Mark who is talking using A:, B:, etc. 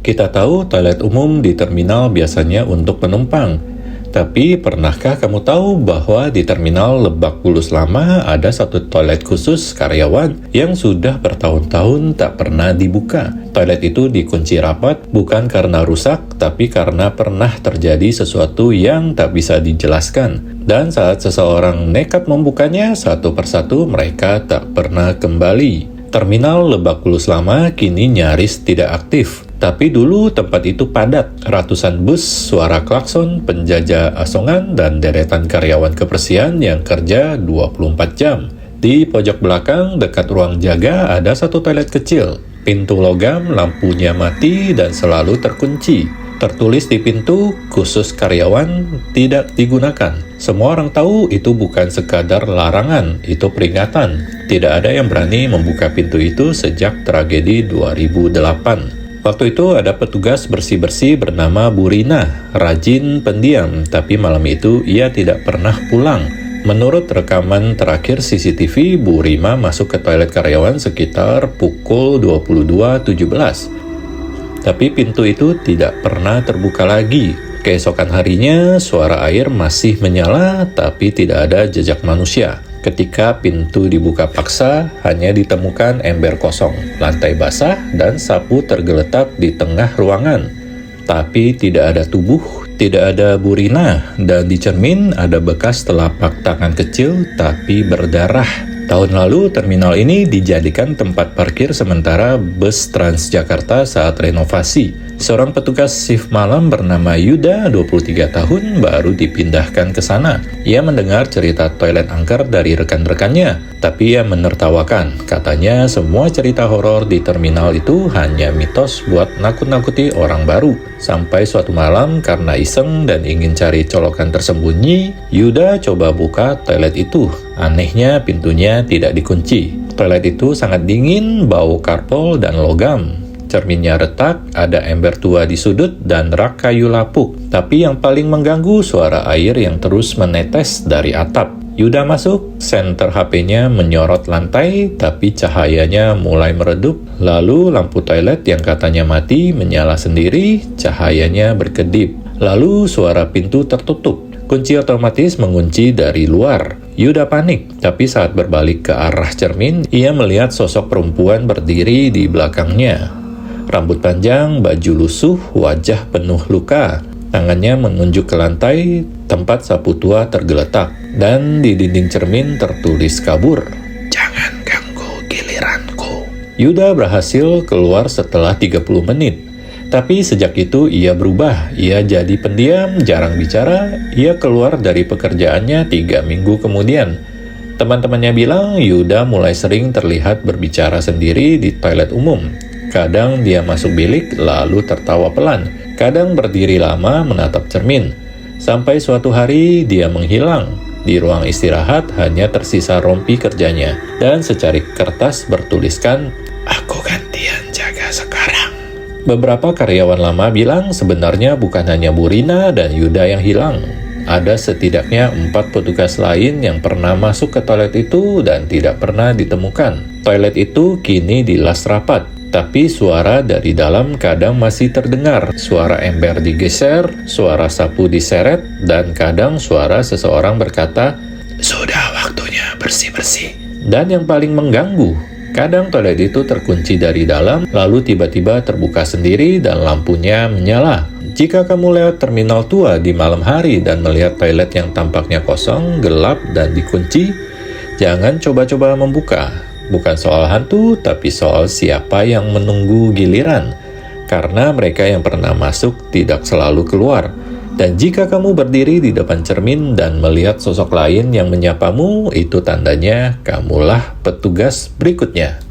A: Kita tahu toilet umum di terminal biasanya untuk penumpang. Tapi pernahkah kamu tahu bahwa di terminal Lebak Bulus Lama ada satu toilet khusus karyawan yang sudah bertahun-tahun tak pernah dibuka? Toilet itu dikunci rapat bukan karena rusak, tapi karena pernah terjadi sesuatu yang tak bisa dijelaskan. Dan saat seseorang nekat membukanya, satu persatu mereka tak pernah kembali. Terminal Lebak Bulus Lama kini nyaris tidak aktif. Tapi dulu tempat itu padat, ratusan bus, suara klakson, penjajah asongan, dan deretan karyawan kebersihan yang kerja 24 jam. Di pojok belakang, dekat ruang jaga, ada satu toilet kecil. Pintu logam, lampunya mati, dan selalu terkunci. Tertulis di pintu, khusus karyawan, tidak digunakan. Semua orang tahu itu bukan sekadar larangan, itu peringatan. Tidak ada yang berani membuka pintu itu sejak tragedi 2008. Waktu itu ada petugas bersih-bersih bernama Bu Rina, rajin pendiam, tapi malam itu ia tidak pernah pulang. Menurut rekaman terakhir CCTV, Bu Rima masuk ke toilet karyawan sekitar pukul 22.17. Tapi pintu itu tidak pernah terbuka lagi. Keesokan harinya, suara air masih menyala, tapi tidak ada jejak manusia. Ketika pintu dibuka paksa, hanya ditemukan ember kosong, lantai basah, dan sapu tergeletak di tengah ruangan. Tapi tidak ada tubuh, tidak ada Bu Rina, dan di cermin ada bekas telapak tangan kecil tapi berdarah. Tahun lalu, terminal ini dijadikan tempat parkir sementara bus Transjakarta saat renovasi. Seorang petugas shift malam bernama Yuda, 23 tahun, baru dipindahkan ke sana. Ia mendengar cerita toilet angker dari rekan-rekannya, tapi ia menertawakan. Katanya semua cerita horor di terminal itu hanya mitos buat nakut-nakuti orang baru. Sampai suatu malam, karena iseng dan ingin cari colokan tersembunyi, Yuda coba buka toilet itu. Anehnya, pintunya tidak dikunci. Toilet itu sangat dingin, bau karpol dan logam. Cerminnya retak, ada ember tua di sudut, dan rak kayu lapuk. Tapi yang paling mengganggu suara air yang terus menetes dari atap. Yuda masuk, senter HP-nya menyorot lantai, tapi cahayanya mulai meredup. Lalu lampu toilet yang katanya mati menyala sendiri, cahayanya berkedip. Lalu suara pintu tertutup. Kunci otomatis mengunci dari luar. Yuda panik, tapi saat berbalik ke arah cermin, ia melihat sosok perempuan berdiri di belakangnya. Rambut panjang, baju lusuh, wajah penuh luka. Tangannya menunjuk ke lantai, tempat sapu tua tergeletak. Dan di dinding cermin tertulis kabur. "Jangan ganggu giliranku." Yuda berhasil keluar setelah 30 menit. Tapi sejak itu ia berubah. Ia jadi pendiam, jarang bicara. Ia keluar dari pekerjaannya 3 minggu kemudian. Teman-temannya bilang Yuda mulai sering terlihat berbicara sendiri di toilet umum. Kadang dia masuk bilik lalu tertawa pelan. Kadang berdiri lama menatap cermin. Sampai suatu hari dia menghilang. Di ruang istirahat hanya tersisa rompi kerjanya. Dan secari kertas bertuliskan, "Aku gantian jaga sekarang." Beberapa karyawan lama bilang sebenarnya bukan hanya Bu Rina dan Yuda yang hilang. Ada setidaknya 4 petugas lain yang pernah masuk ke toilet itu dan tidak pernah ditemukan. Toilet itu kini dilas rapat. Tapi suara dari dalam kadang masih terdengar. Suara ember digeser, suara sapu diseret, dan kadang suara seseorang berkata, "Sudah waktunya bersih-bersih." Dan yang paling mengganggu, kadang toilet itu terkunci dari dalam, lalu tiba-tiba terbuka sendiri dan lampunya menyala. Jika kamu lewat terminal tua di malam hari dan melihat toilet yang tampaknya kosong, gelap, dan dikunci, jangan coba-coba membuka. Bukan soal hantu, tapi soal siapa yang menunggu giliran. Karena mereka yang pernah masuk tidak selalu keluar. Dan jika kamu berdiri di depan cermin dan melihat sosok lain yang menyapamu, itu tandanya kamulah petugas berikutnya.